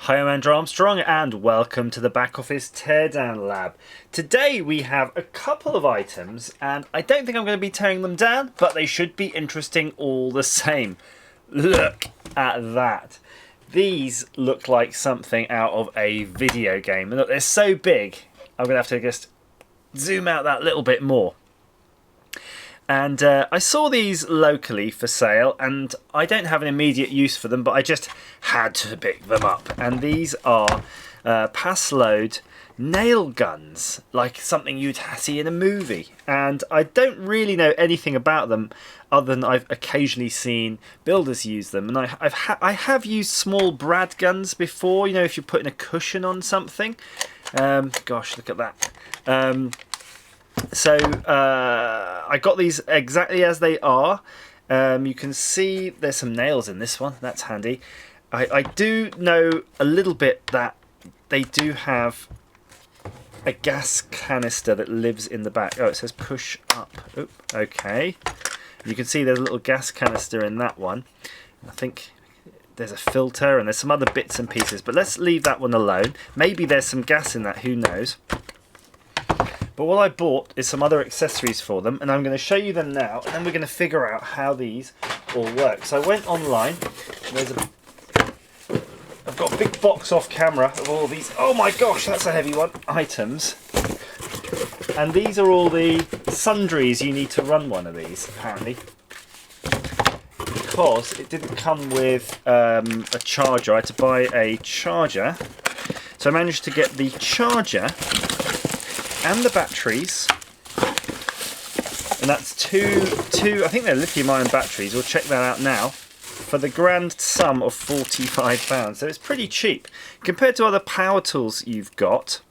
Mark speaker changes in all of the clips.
Speaker 1: Hi, I'm Andrew Armstrong and welcome to the Back Office Teardown Lab. Today we have a couple of items and I don't think I'm going to be tearing them down, but they should be interesting all the same. Look at that. These look like something out of a video game. And look, they're so big, I'm going to have to just zoom out that little bit more. And I saw these locally for sale and I don't have an immediate use for them, but I just had to pick them up. And these are Paslode nail guns, like something you'd see in a movie. And I don't really know anything about them other than I've occasionally seen builders use them. And I have used small brad guns before, you know, if you're putting a cushion on something. Gosh, look at that. So I got these exactly as they are. You can see there's some nails in this one. That's handy. I do know a little bit that they do have a gas canister that lives in the back. Oh, it says push up. Oop, okay. You can see there's a little gas canister in that one. I think there's a filter and there's some other bits and pieces. But let's leave that one alone. Maybe there's some gas in that. Who knows? But what I bought is some other accessories for them, and I'm going to show you them now, and then we're going to figure out how these all work. So I went online. I've got a big box off camera of all these. Oh my gosh, that's a heavy one. Items. And these are all the sundries you need to run one of these, apparently. Because it didn't come with a charger. I had to buy a charger. So I managed to get the charger and the batteries, and that's two I think they're lithium ion batteries. We'll check that out now, for the grand sum of £45. So it's pretty cheap compared to other power tools you've got,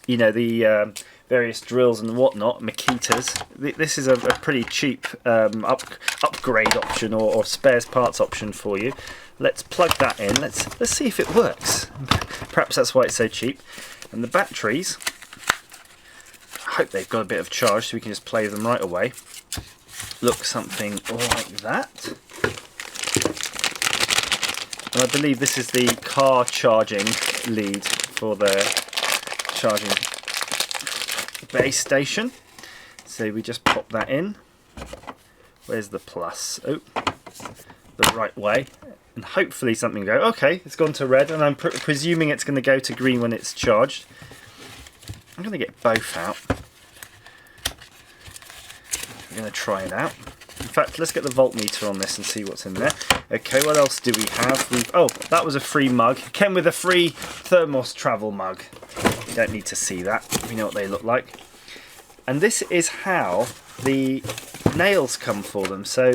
Speaker 1: you know, the various drills and whatnot, Makitas. This is a pretty cheap upgrade option or spares parts option for you. Let's plug that in. Let's see if it works. Perhaps that's why it's so cheap. And the batteries, I hope they've got a bit of charge so we can just play them right away. Look something like that. And I believe this is the car charging lead for the charging base station. So we just pop that in. Where's the plus? Oh, the right way. And hopefully something go. Okay, it's gone to red, and I'm presuming it's going to go to green when it's charged. I'm going to get both out. I'm going to try it out. In fact, let's get the voltmeter on this and see what's in there. Okay, what else do we have? Oh, that was a free mug. Came with a free thermos travel mug. You don't need to see that. We know what they look like. And this is how the nails come for them. So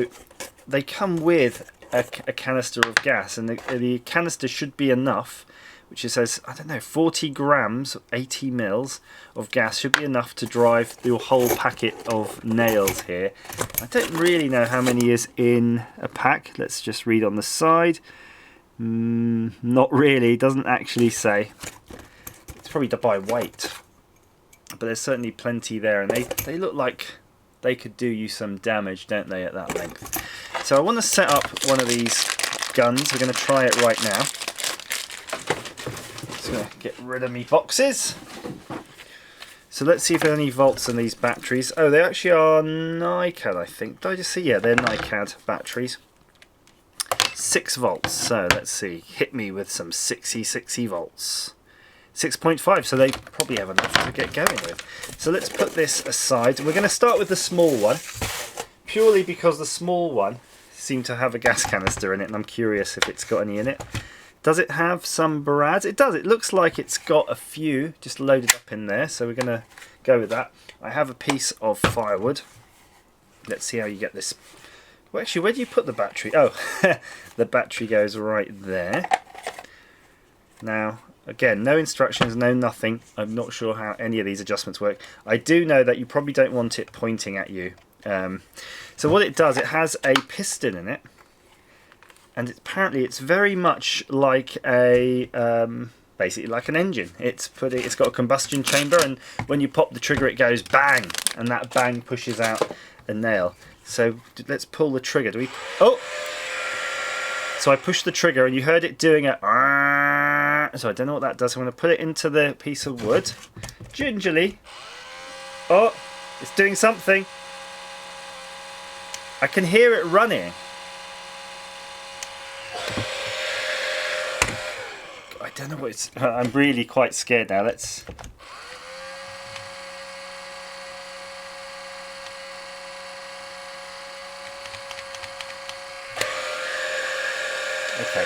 Speaker 1: they come with a canister of gas, and the canister should be enough, which it says, I don't know, 40 grams, 80 mils of gas should be enough to drive the whole packet of nails here. I don't really know how many is in a pack. Let's just read on the side. Not really, doesn't actually say. It's probably by weight. But there's certainly plenty there, and they look like they could do you some damage, don't they, at that length? So I want to set up one of these guns. We're going to try it right now. Just going to get rid of me boxes. So let's see if there are any volts in these batteries. Oh, they actually are NiCad, I think. Did I just see? Yeah, they're NiCad batteries. 6 volts. So let's see. Hit me with some 60 volts. 6.5, so they probably have enough to get going with. So let's put this aside. We're going to start with the small one, purely because the small one seemed to have a gas canister in it, and I'm curious if it's got any in it. Does it have some barads? It does. It looks like it's got a few just loaded up in there, so we're going to go with that. I have a piece of firewood. Let's see how you get this. Well, actually, where do you put the battery? Oh, the battery goes right there. Now, again, no instructions, no nothing. I'm not sure how any of these adjustments work. I do know that you probably don't want it pointing at you. So what it does, it has a piston in it, and apparently it's very much like a basically like an engine. It's got a combustion chamber, and when you pop the trigger, it goes bang, and that bang pushes out a nail. So let's pull the trigger. Do we? Oh! So I pushed the trigger, and you heard it doing a So I don't know what that does. I'm going to put it into the piece of wood. Gingerly. Oh, it's doing something. I can hear it running. I don't know what it's... I'm really quite scared now. Let's... Okay.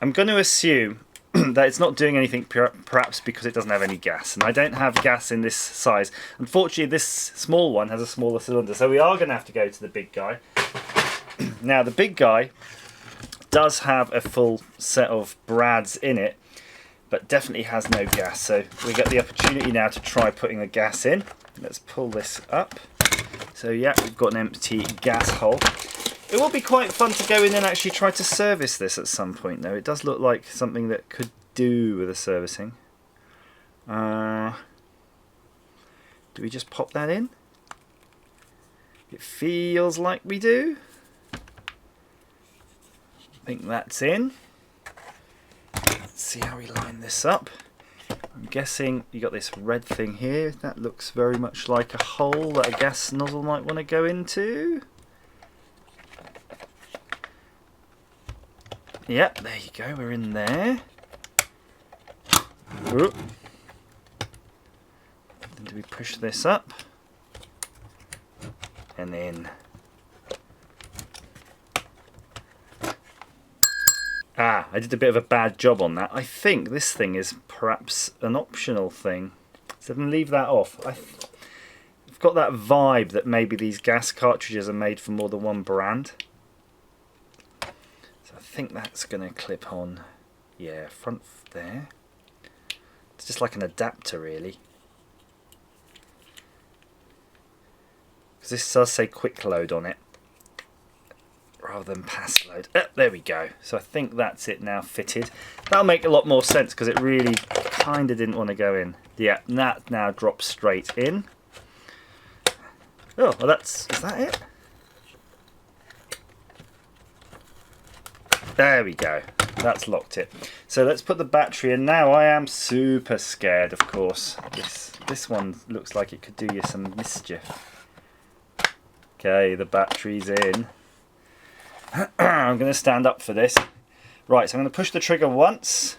Speaker 1: I'm going to assume that it's not doing anything, perhaps because it doesn't have any gas. And I don't have gas in this size. Unfortunately, this small one has a smaller cylinder. So we are going to have to go to the big guy. Now, the big guy does have a full set of brads in it, but definitely has no gas. So we get the opportunity now to try putting the gas in. Let's pull this up. So yeah, we've got an empty gas hole. It will be quite fun to go in and actually try to service this at some point though. It does look like something that could do with a servicing. Do we just pop that in? It feels like we do. I think that's in. Let's see how we line this up. I'm guessing you got this red thing here. That looks very much like a hole that a gas nozzle might want to go into. Yep, there you go, we're in there. Ooh. Then do we push this up? And then... Ah, I did a bit of a bad job on that. I think this thing is perhaps an optional thing. So I'm going to leave that off. I've got that vibe that maybe these gas cartridges are made for more than one brand. I think that's going to clip on, yeah, front there. It's just like an adapter really. Because this does say quick load on it, rather than Paslode. There we go. So I think that's it now fitted. That'll make a lot more sense because it really kind of didn't want to go in. Yeah, that now drops straight in. Oh, well is that it? There we go, that's locked it. So let's put the battery in now. I am super scared, of course. This one looks like it could do you some mischief. Okay, the battery's in. I'm going to stand up for this. Right, so I'm going to push the trigger once.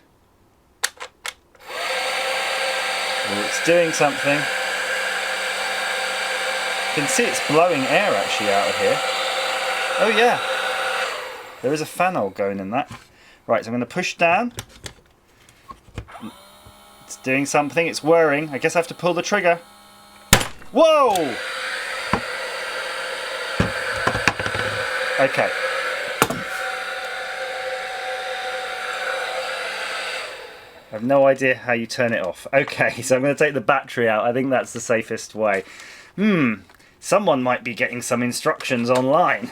Speaker 1: Oh, it's doing something. You can see it's blowing air actually out of here. Oh yeah. There is a fan hole going in that. Right, so I'm going to push down. It's doing something, it's whirring. I guess I have to pull the trigger. Whoa! Okay. I have no idea how you turn it off. Okay, so I'm going to take the battery out. I think that's the safest way. Someone might be getting some instructions online.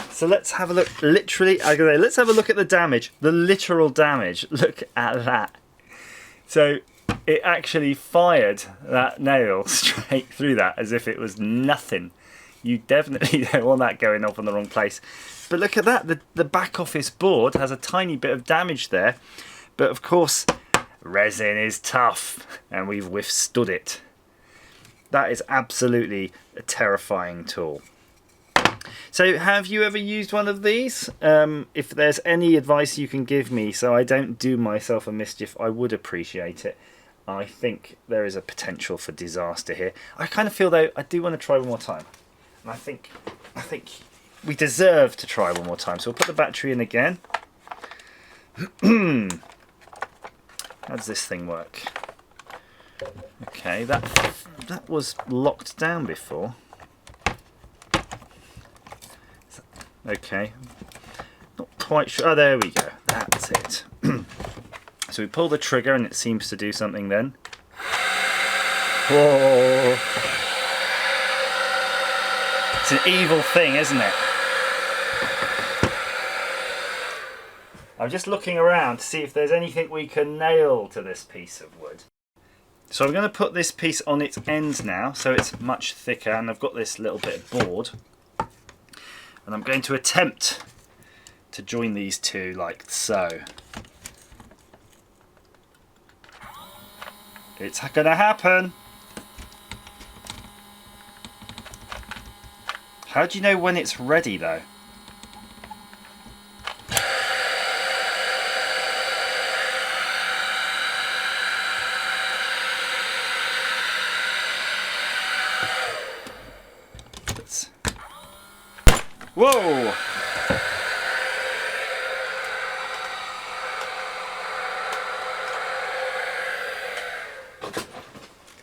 Speaker 1: So let's have a look, literally, let's have a look at the damage, the literal damage. Look at that. So it actually fired that nail straight through that as if it was nothing. You definitely don't want that going off in the wrong place. But look at that, the back office board has a tiny bit of damage there. But of course, resin is tough and we've withstood it. That is absolutely a terrifying tool. So have you ever used one of these? If there's any advice you can give me so I don't do myself a mischief, I would appreciate it. I think there is a potential for disaster here. I kind of feel though I do want to try one more time. And I think we deserve to try one more time. So we'll put the battery in again. How does this thing work? Okay, that was locked down before. Okay, not quite sure. Oh, there we go. That's it. So we pull the trigger and it seems to do something then. Whoa. It's an evil thing, isn't it? I'm just looking around to see if there's anything we can nail to this piece of wood. So I'm going to put this piece on its end now, so it's much thicker, and I've got this little bit of board. And I'm going to attempt to join these two like so. It's gonna happen. How do you know when it's ready though? Whoa!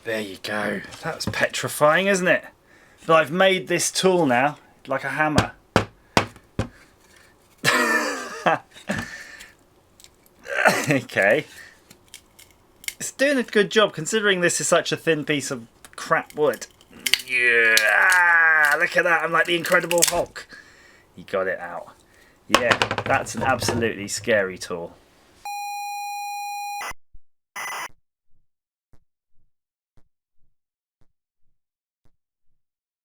Speaker 1: There you go. That's petrifying, isn't it? But I've made this tool now, like a hammer. Okay. It's doing a good job considering this is such a thin piece of crap wood. Yeah, look at that, I'm like the Incredible Hulk. He got it out. Yeah, that's an absolutely scary tool.